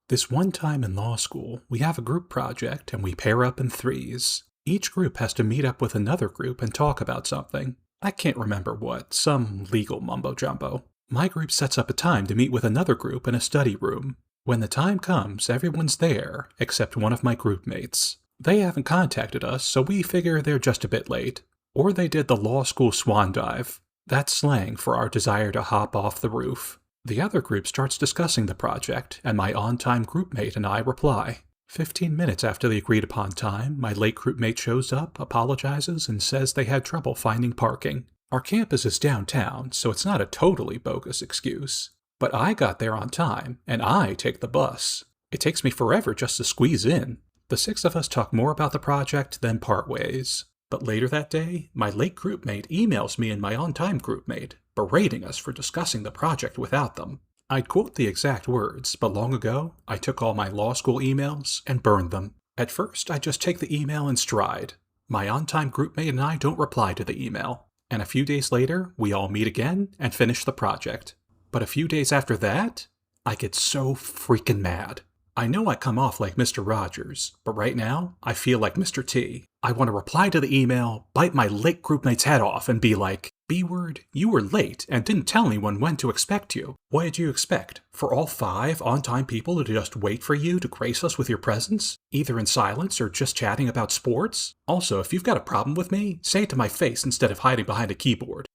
This one time in law school, we have a group project and we pair up in threes. Each group has to meet up with another group and talk about something. I can't remember what, some legal mumbo-jumbo. My group sets up a time to meet with another group in a study room. When the time comes, everyone's there, except one of my group mates. They haven't contacted us, so we figure they're just a bit late. Or they did the law school swan dive. That's slang for our desire to hop off the roof. The other group starts discussing the project, and my on-time groupmate and I reply. 15 minutes after the agreed-upon time, my late groupmate shows up, apologizes, and says they had trouble finding parking. Our campus is downtown, so it's not a totally bogus excuse. But I got there on time, and I take the bus. It takes me forever just to squeeze in. The six of us talk more about the project, then part ways. But later that day, my late groupmate emails me and my on-time groupmate, berating us for discussing the project without them. I'd quote the exact words, but long ago, I took all my law school emails and burned them. At first, I just take the email in stride. My on-time groupmate and I don't reply to the email. And a few days later, we all meet again and finish the project. But a few days after that, I get so freaking mad. I know I come off like Mr. Rogers, but right now, I feel like Mr. T. I want to reply to the email, bite my late groupmate's head off, and be like, B-word, you were late and didn't tell anyone when to expect you. What did you expect? For all 5 on-time people to just wait for you to grace us with your presence? Either in silence or just chatting about sports? Also, if you've got a problem with me, say it to my face instead of hiding behind a keyboard.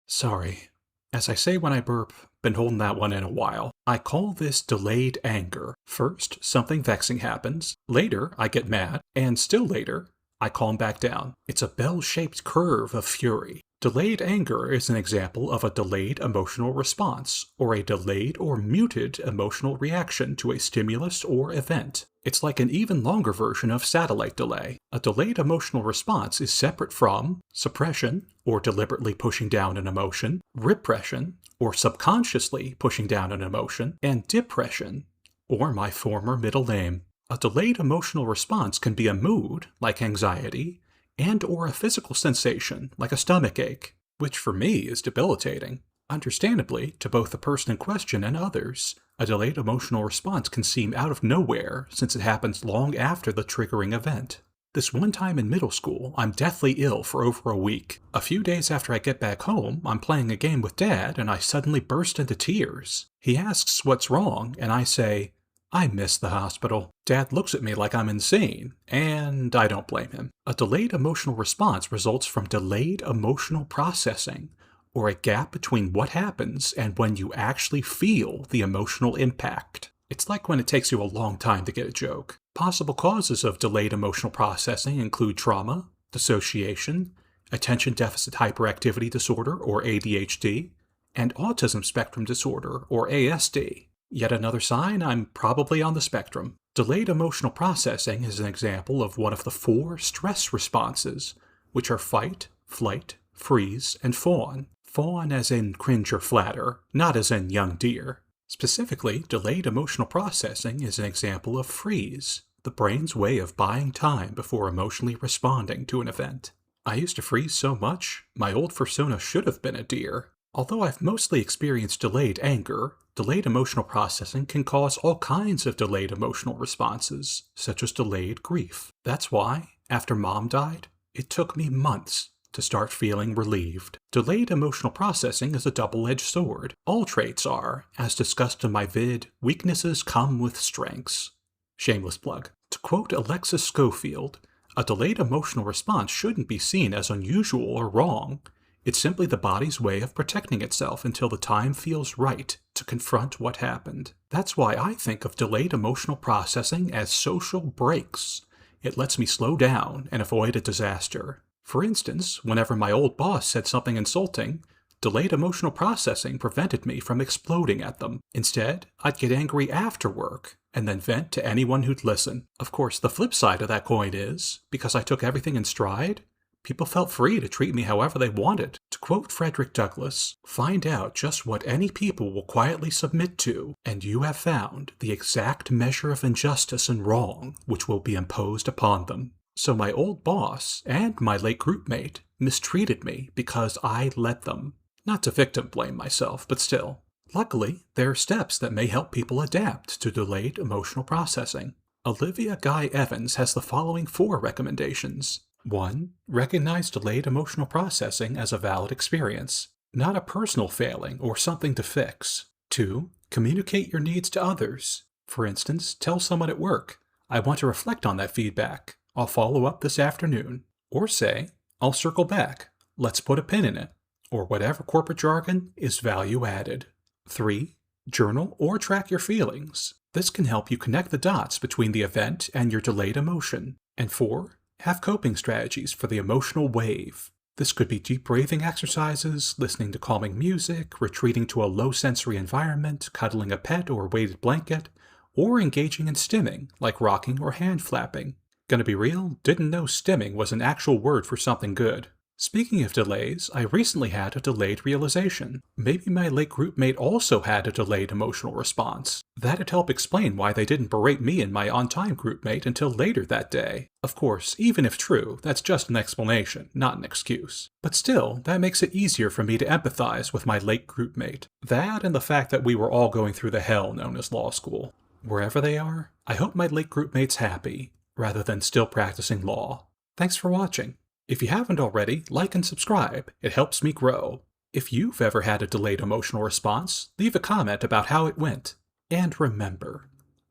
Sorry. As I say when I burp, been holding that one in a while. I call this delayed anger. First, something vexing happens. Later, I get mad. And still later, I calm back down. It's a bell-shaped curve of fury. Delayed anger is an example of a delayed emotional response, or a delayed or muted emotional reaction to a stimulus or event. It's like an even longer version of satellite delay. A delayed emotional response is separate from suppression, or deliberately pushing down an emotion, repression, or subconsciously pushing down an emotion, and depression, or my former middle name. A delayed emotional response can be a mood, like anxiety, and or a physical sensation, like a stomach ache, which for me is debilitating. Understandably, to both the person in question and others, a delayed emotional response can seem out of nowhere since it happens long after the triggering event. This one time in middle school, I'm deathly ill for over a week. A few days after I get back home, I'm playing a game with Dad and I suddenly burst into tears. He asks what's wrong, and I say, I miss the hospital. Dad looks at me like I'm insane, and I don't blame him. A delayed emotional response results from delayed emotional processing, or a gap between what happens and when you actually feel the emotional impact. It's like when it takes you a long time to get a joke. Possible causes of delayed emotional processing include trauma, dissociation, attention deficit hyperactivity disorder, or ADHD, and autism spectrum disorder, or ASD. Yet another sign I'm probably on the spectrum. Delayed emotional processing is an example of one of the 4 stress responses, which are fight, flight, freeze, and fawn. Fawn as in cringe or flatter, not as in young deer. Specifically, delayed emotional processing is an example of freeze, the brain's way of buying time before emotionally responding to an event. I used to freeze so much, my old persona should have been a deer. Although I've mostly experienced delayed anger, delayed emotional processing can cause all kinds of delayed emotional responses, such as delayed grief. That's why, after Mom died, it took me months to start feeling relieved. Delayed emotional processing is a double-edged sword. All traits are, as discussed in my vid, weaknesses come with strengths. Shameless plug. To quote Alexis Schofield, a delayed emotional response shouldn't be seen as unusual or wrong. It's simply the body's way of protecting itself until the time feels right to confront what happened. That's why I think of delayed emotional processing as social breaks. It lets me slow down and avoid a disaster. For instance, whenever my old boss said something insulting, delayed emotional processing prevented me from exploding at them. Instead, I'd get angry after work and then vent to anyone who'd listen. Of course, the flip side of that coin is, because I took everything in stride, people felt free to treat me however they wanted. To quote Frederick Douglass, find out just what any people will quietly submit to, and you have found the exact measure of injustice and wrong which will be imposed upon them. So my old boss and my late groupmate mistreated me because I let them. Not to victim blame myself, but still, Luckily, there are steps that may help people adapt to delayed emotional processing. Olivia Guy Evans has the following 4 recommendations. 1. Recognize delayed emotional processing as a valid experience, not a personal failing or something to fix. 2. Communicate your needs to others. For instance, tell someone at work, I want to reflect on that feedback. I'll follow up this afternoon. Or say, I'll circle back. Let's put a pin in it. Or whatever corporate jargon is value added. 3. Journal or track your feelings. This can help you connect the dots between the event and your delayed emotion. And 4. Have coping strategies for the emotional wave. This could be deep breathing exercises, listening to calming music, retreating to a low-sensory environment, cuddling a pet or weighted blanket, or engaging in stimming, like rocking or hand flapping. Gonna be real, didn't know stimming was an actual word for something good. Speaking of delays, I recently had a delayed realization. Maybe my late groupmate also had a delayed emotional response. That'd help explain why they didn't berate me and my on-time groupmate until later that day. Of course, even if true, that's just an explanation, not an excuse. But still, that makes it easier for me to empathize with my late groupmate. That and the fact that we were all going through the hell known as law school. Wherever they are, I hope my late groupmate's happy, rather than still practicing law. Thanks for watching. If you haven't already, like and subscribe. It helps me grow. If you've ever had a delayed emotional response, leave a comment about how it went. And remember,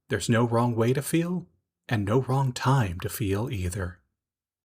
there's no wrong way to feel, and no wrong time to feel either.